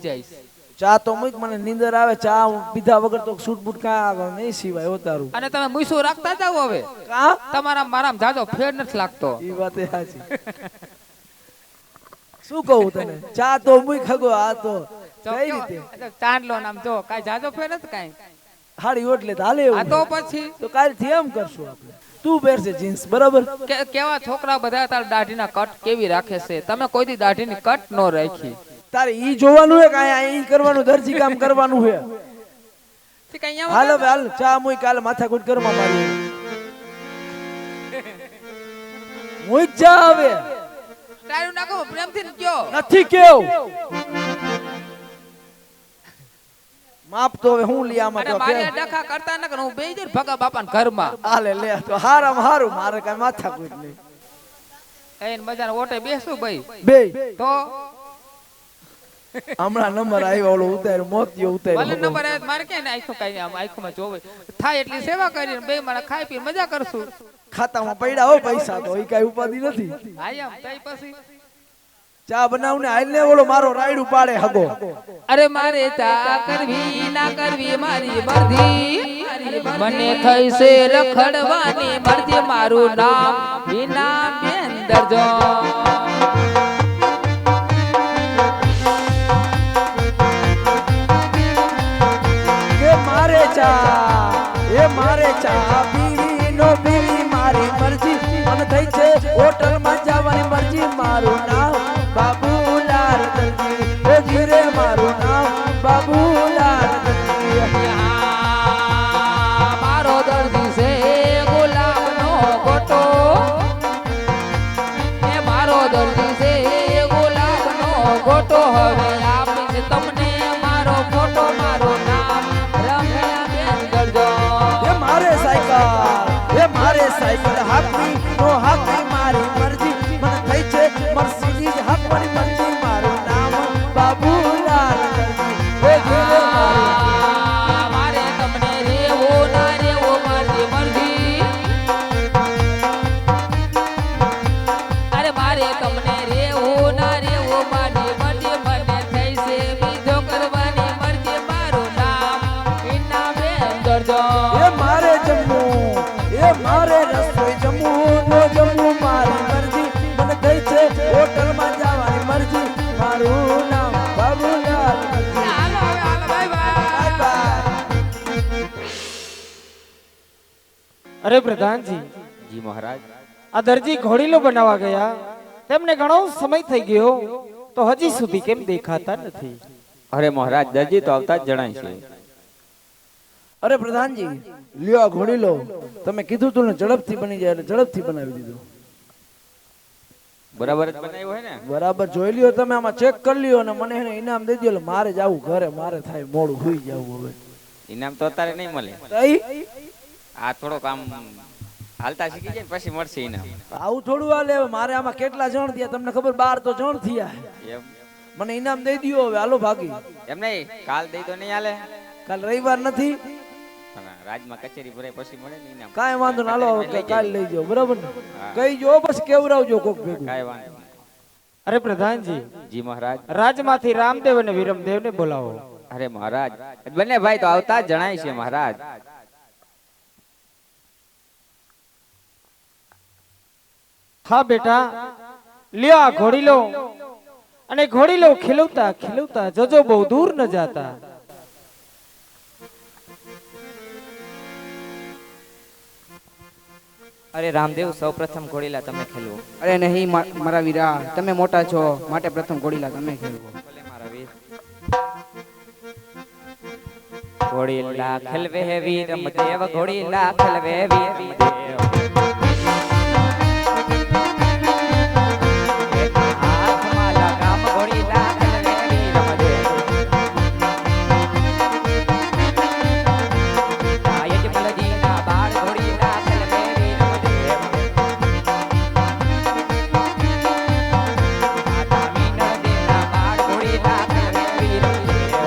જઈશ. ચા તો મૂક, મને નીંદર આવે. ચા પીધા વગર તો સૂટ બૂટ કાંઈ નહીં સિવાય હોતારું. અને તમે મૂસું રાખતા જાવ હવે. કા તમારા મારામ જાજો ફેર નથી લાગતો. ઈ વાત એ સાચી. શું કહું તને, ચા તો મૂક ખગો. આ તો કઈ રીતે ચાંદલો નામ જો કાઈ જાજો ફેર નથી કાઈ. હાડી ઓટલે તો હાલે આ એવું. તો પછી તો કાલથી એમ કરશું આપણે. તું પહેરશે જીન્સ, બરાબર? કેવા છોકરા બધા તાર દાઢીના કટ કેવી રાખે છે. તમે કોઈ દી દાઢીની કટ નો રાખી. તારે ઈ જોવાનું હે કાંઈ ઈ કરવાનું, દરજી કામ કરવાનું હે. હાલ હવે હાલ, ચા મૂક. કાલે માથાકૂટ કરમાં મારી મૂક ચા હવે. ટાયરું નાખો પ્રેમથી કયો. નથી કેવું માપ તો હવે હું લઈ આમાં તો મારે ડખા કરતા ન કર. હું બેહી જઈ ભગા બાપાના ઘરમાં. હાલે લે તો હારામ હારું. મારે કાંઈ માથાકૂટ નહીં. એને મજાના ઓટે બેસું ભાઈ બે તો હમણાં નંબર આવ્યો, ઓલો ઉતાર્યો, મોતિયો ભલે ઉતાર્યો. નંબર આવે મારે કે આંખો કાઈ આમ આંખોમાં જોવે થાય એટલી સેવા કરીને બે મારા ખાઈ પી મજા કરશું. ખાતામાં પડ્યા હો પૈસા, તો ઈ કાંઈ ઉપાધિ નથી. હાય આમ તઈ પછી ચા બનાવને હાલ ને. ઓલો મારો રાયડું પાડે હગો. અરે મારે ચા કરવી ના કરવી મારી મરજી. મને થઈ છે રખડવાની મરજી. મારું નામ વિના બેન દરજો. મારે ચા પીવી નો પીવી મારી મરજી. મને થઈ છે હોટલ માં જવાની મરજી. મારું નામ બાબુલાલ દરજી. ઓ જીરે મારું નામ બાબુલાલ દરજી. મારો દર્દી છે ગુલાબ નો ગોટો. એ મારો દર્દી છે ગુલાબ નો ગોટો. હવે આપીશ તમને મારો ફોટો. મારું નામ રમ્યા બેન દરજો. મારે સાયકલ હાકવી નો હાકવી મારી મરજી. મને થઈ છે મર્સિડીઝ હાકવાની મરજી. મારું નામ બાબુલાલ દરજી. ઓ જીરે મારે તમને રેવો ના રેવો મારી મરજી. અરે મારે તમને રેવો ના રેવો મારી મરજી. મને થઈ છે બીજો કરવાની મરજી. મારું નામ ઇના બેન દરજો. એ મારે જમવું, એ મારે રસોઈ જમવું નો જમવું મારી મરજી. મને થઈ છે હોટલ માં જવાની મરજી. મારું નામ બાબુલાલ દરજી. હાલો હવે હાલો બાય બાય. બાય. અરે પ્રધાનજી, જી મહારાજ. આ દરજી ઘોડીલો બનાવવા ગયા, તેમને ઘણો સમય થઈ ગયો, તો હજી સુધી કેમ દેખાતા નથી? અરે મહારાજ, દરજી તો આવતા જ જણાય છે. અરે પ્રધાનજી, લ્યો આ ઘોડી લો. તમે કીધું તું ને ઝડપથી બની જાય એટલે ઝડપથી બનાવી દીધું. બરાબર જ બનાવ્યો હે ને? બરાબર જોઈ લ્યો તમે, આમાં ચેક કરી લ્યો અને મને એને ઇનામ દઈ દો. એટલે મારે જાવું ઘરે, મારે થાય મોડું હોઈ જાવું હવે. ઇનામ તો અત્યારે નહીં મળે. તઈ આ થોડોક આમ હાલતા શીખી જાય ને પછી મળશે ઇનામ. આવું થોડું હાલે. હવે મારે આમાં કેટલા જણ થયા તમને ખબર? 12 તો જણ થયા. એમ મને ઇનામ દઈ દો હવે. હાલો ભાગી. એમ નહીં, કાલ દઈ તો નહીં હાલે? કાલ રવિવાર નથી. રાજમાં કચેરી ભરાય પછી મળે ને ઇનામ. કાંઈ વાંધો ના. હાલો કાલ લઈ જાઓ, બરાબર ને? હા. કઈ જો બસ કેવરાવજો કોક ભેગું. કાંઈ વાંધો નહીં. અરે પ્રધાનજી, જી મહારાજ. રાજમાંથી રામદેવ અને વિરમદેવને બોલાવો. અરે મહારાજ, બંને ભાઈ તો આવતા જ જણાય છે મહારાજ. હા બેટા, લ્યો આ ઘોડીલો. અને ઘોડીલો ખીલવતા ખીલવતા જજો, બહુ દૂર ન જાતા. અરે રામદેવ, સૌ પ્રથમ ઘોડીલા તમે ખેલવો. અરે નહીં મારા વીરા, તમે મોટા છો માટે પ્રથમ ઘોડીલા તમે ખેલવો. ભલે મારા વીર. ઘોડીલા ખેલવે વીરમદેવ, ઘોડીલા ખેલવે વીરમદેવ. હાથમાં લગામ ઘોડીલા ખેલવે વીરમદેવ. યજમલજીના બાળ ઘોડીલા ખેલવે વીરમદેવ. માતા મીનળદેવના બાળ ઘોડીલા ખેલવે વીરમદેવ.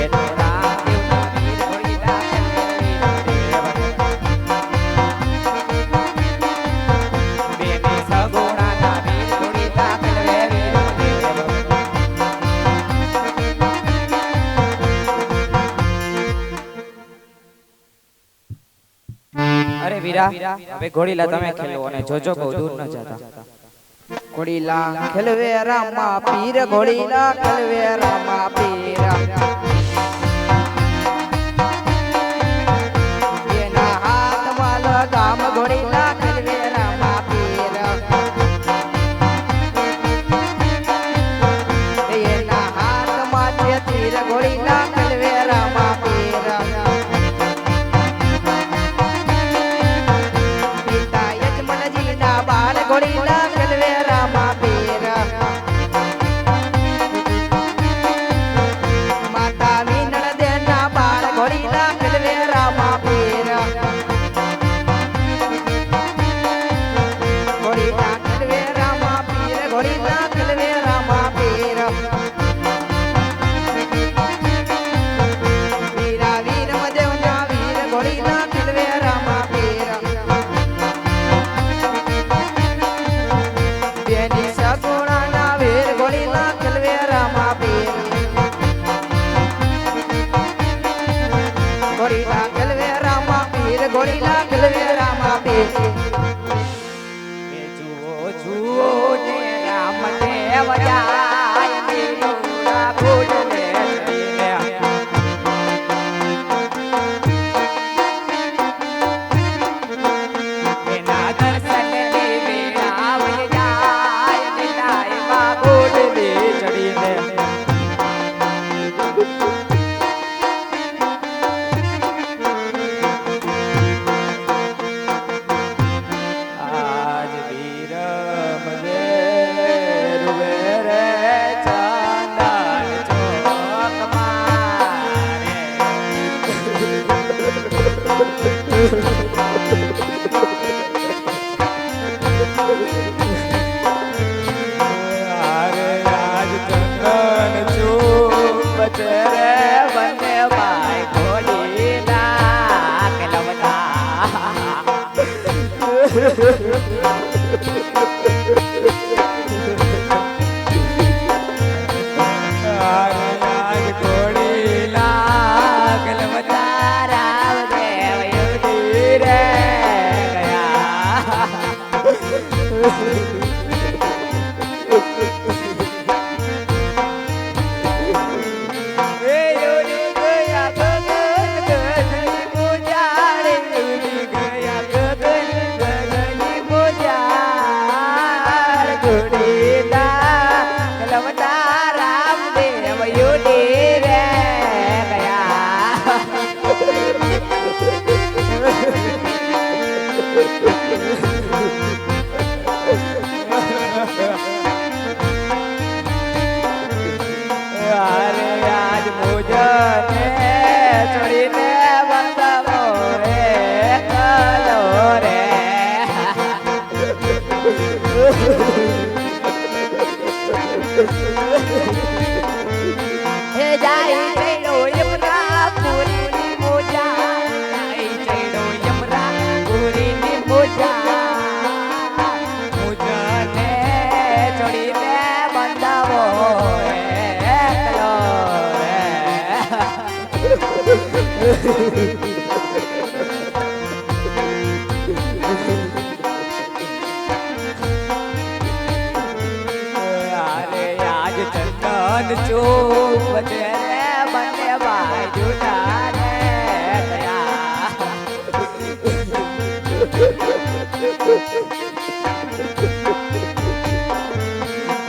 એ તો રામદેવના વીર ઘોડીલા અરે વીરા હવે ઘોડીલા તમે ખેલો અને જોજો બહુ દૂર ન જતા ઘોડીલા ખેલવે રામા પીર ઘોડીલા ખેલવે રામા પીર એના હાથમાં લગામ ઘોડીલા ખેલવે રામા પીર એના હાથમાં છે તીર ઘોડીલા ખેલવે રામા પીર પિતા યજમાનજીના બાળ ઘોડીલા ખેલવે રામા પીર માતા મીનળ દેના બાળ ઘોડીલા ખેલવે રામા પીર ઘોડીલા ખેલવે રામા પીર ઘોડીલા ખેલવે રામા પીર વીરા વીર મદેવના વીર ઘોડીલા ખેલવે રામા પીર બેની સગુણાના વીર ઘોડીલા ખેલવે રામા પીર ઘોડીલા ખેલવે રામા પીર ઘોડીલા ખેલવે રામા પીર જુઓ જુઓ ને રામ દેવ જાય નીલુડા ફૂટને લઈને. એના દર્શનની વેળા વહી જાય નીલાઈમાં ઘોડલી ચડીને. આજ વીરમ વેરુવે રે ચાંદન ચોક મારે. અરે આજ ચંદન ચોક રે બંને ભાઈ ઘોડી નાક આજ ઘોડી લાગલ રામ દેવ યુધી રે ગયા. એ યુધી ગયા ગગન ગગની પૂજારે. યુધી ગયા ગગન ગગની પૂજાર. ઘોડી લાગલ રામ દેવ યુધી રે ગયા. અરે આજ મુજને છોડીને બંધવો રે કલો રે. હે જાય ચડો યમરા પુરીની મોજા. જાય ચડો યમરા પુરીની મોજા. મુજને છોડીને બંધવો રે કલો રે. અરે આજ ચંદન ચોક રે બંને ભાઈ જુદા રે ગયા.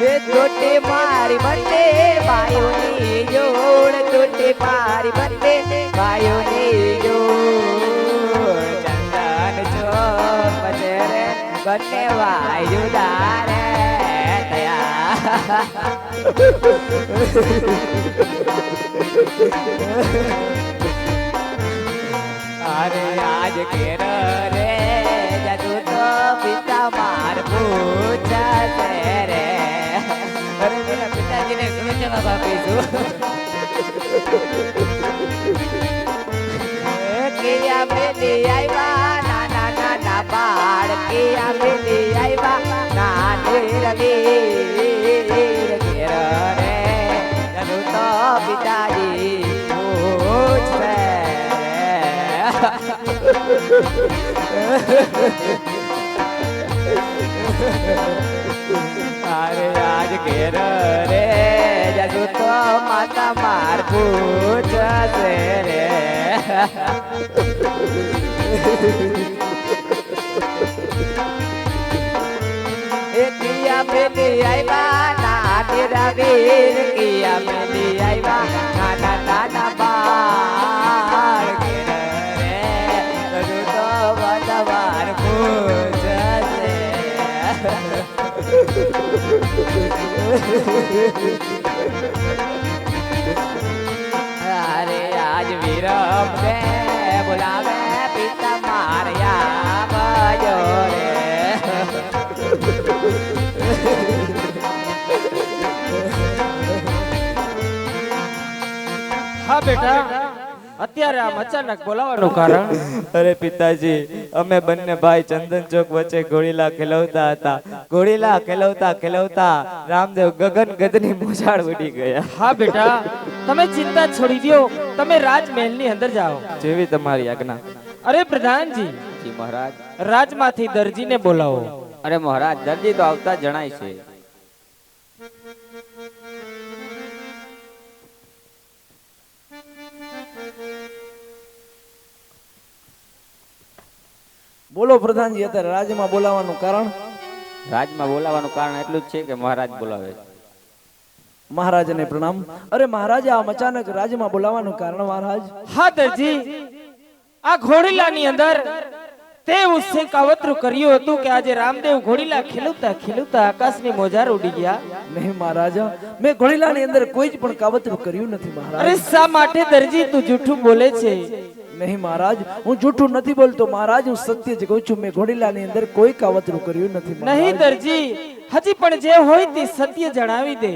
એ તોટી મારી બંને ભાઈઓની જોડ. તોટી મારી બંને ભાઈઓની જોડ. ચંદન ચોક રે બંને ભાઈ જુદા રે ગયા. અરે આજ કેર રે જાદુ તો પિતા માર પૂછા છે રે. અરે મેરા પિતાજીને શું જવાબ આપીશું? કિયા મેલી આવ્યા નાના નાના બાળ. કિયા મેલી આવ્યા નાની રવીર ઘેર રે જાદુ તો પિતાજી પૂછે રે. અરે આજ ઘેર રે જાદુ તો માતા માર પૂછશે રે એ કિયા પેલી આયવા ના તેરા વીર કિયા પેલી આયવા નાના નાના બાળ ઘેર રે જાદુ તો માતા માર પૂછશે અરે આજ વિરમ રે બોલાવે પિતા માર્યા બજો રે હા બેટા અત્યારે આમ અચાનક બોલાવાનું કારણ અરે પિતાજી અમે બંને ભાઈ ચંદન ચોક વચ્ચે ઘોડીલા ખેલવતા હતા ઘોડીલા ખેલવતા ખેલવતા રામદેવ ગગન ગદની મોજાળ ઉડી ગયા હા બેટા તમે ચિંતા છોડી દો તમે રાજમહેલની અંદર જાઓ જેવી તમારી આજ્ઞા અરે પ્રધાનજી જી મહારાજ. રાજમાંથી દરજીને બોલાવો અરે મહારાજ, દર્દી તો આવતા જણાય છે. બોલો પ્રધાનજી, અત્યારે રાજમાં બોલાવવાનું કારણ? રાજમાં બોલાવાનું કારણ એટલું જ છે કે મહારાજ બોલાવે છે. મહારાજને પ્રણામ. અરે મહારાજ, આમ અચાનક રાજમાં બોલાવવાનું કારણ મહારાજ? હા દરજી, આ ઘોડીલાની અંદર તે ઉસે કાવતરું કર્યું હતું કે આજે રામદેવ ઘોડીલા ખેલવતા ખેલવતા આકાશની મોજાર ઉડી ગયા. નહીં મહારાજા, મેં ઘોડીલાની અંદર કોઈ જ પણ કાવતરું કર્યું નથી મહારાજ. અરે શા માટે દરજી તું જૂઠું બોલે છે? નહીં મહારાજ, હું જૂઠું નથી બોલતો મહારાજ, હું સત્ય જ કહું છું. મેં ઘોડીલાની અંદર કોઈ કાવતરું કર્યું નથી મહારાજ. નહીં દરજી, હજી પણ જે હોય તે સત્ય જણાવી દે.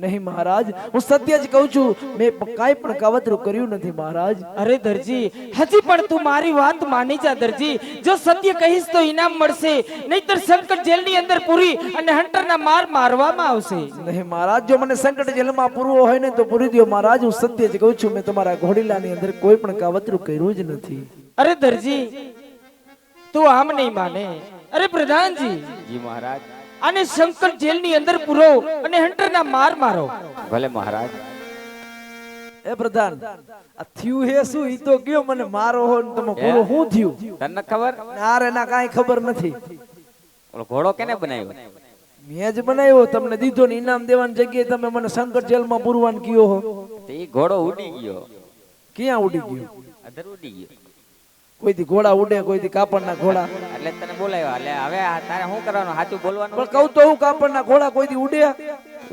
નહીં મહારાજ, હું સત્ય જ કહું છું. મેં કાંઈ પણ કાવતરું કર્યું નથી મહારાજ. અરે દરજી, હજી પણ તું મારી વાત માની જા દરજી. જો સત્ય કહીશ તો ઇનામ મળશે, નહીતર સંકટ જેલની અંદર પૂરી અને હંટરના માર મારવામાં આવશે. નહીં મહારાજ, જો મને સંકટ જેલમાં પૂરવો હોય ને તો પૂરી દો મહારાજ. હું સત્ય જ કહું છું. મેં તમારા ઘોડીલાની અંદર કોઈ પણ કાવતરું કર્યું જ નથી. અરે દરજી, તું આમ નહીં માને. અરે પ્રધાનજી, જી મહારાજ. આને સંકટ જેલની અંદર પૂરો અને હંટરના માર મારો. ભલે મહારાજ. એ પ્રધાન, આ થયું હે શું? ઈ તો કયો મને. મારો હો ને તમે પૂરો શું થયું? તને ખબર? આરે ના કાંઈ ખબર નથી. ઓલો ઘોડો કેને બનાવ્યો? મેં જ બનાવ્યો. તમને દીધો ને ઇનામ દેવાની જગ્યાએ તમે મને સંકટ જેલમાં પૂરવાનું કયો હો. તે ઈ ઘોડો ઉડી ગયો. ક્યાં ઉડી ગયો? અધર ઉડી ગયો. કોઈથી ઘોડા ઉડે, કોઈથી કાપડના ઘોડા. એટલે તને બોલાવ્યો. એટલે હવે તારે શું કરવાનું? સાચું બોલવાનું. પણ કહું તો હું, કાપડના ઘોડા કોઈથી ઉડે?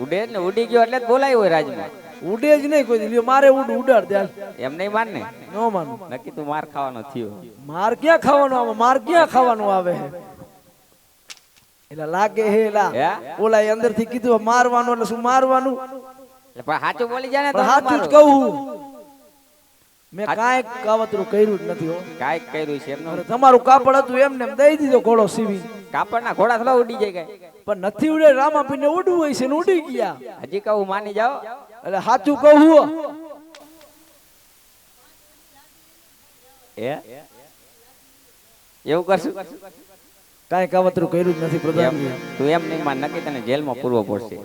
ઉડે જ ને, ઉડી ગયો એટલે જ બોલાવ્યો હોય રાજમાં. ઉડે જ નહીં કોઈથી. લ્યો મારે ઉડાડ દે. એમ નહીં માન ને. નો માનું. નક્કી તું માર ખાવાનો થયો. માર ક્યાં ખાવાનું આવે? માર ક્યાં ખાવાનું આવે? એટલે લાગે હે લા. હે? ઓલા અંદરથી કીધું મારવાનું, એટલે શું મારવાનું? એટલે પણ સાચું બોલી જાય ને તો પણ સાચું જ કહું. મેં કાંઈ કાવતરું કર્યું જ નથી હો. કાંઈક કર્યું છે એમનું. અરે તમારું કાપડ હતું એમને એમ દઈ દીધો ઘોડો સીવી. કાપડના ઘોડા થોડા ઉડી જાય કઈ. પણ નથી ઉડે. રામાપીને ઉડવું હોય છે ને ઉડી ગયા. હજી કહું માની જાઓ. એટલે સાચું કહું. હે? એવું કરશું? કાંઈ કાવતરું કર્યું જ નથી પ્રધાનજી. તું એમ નહીં માન, નક્કી તને જેલમાં પૂરવો પડશે.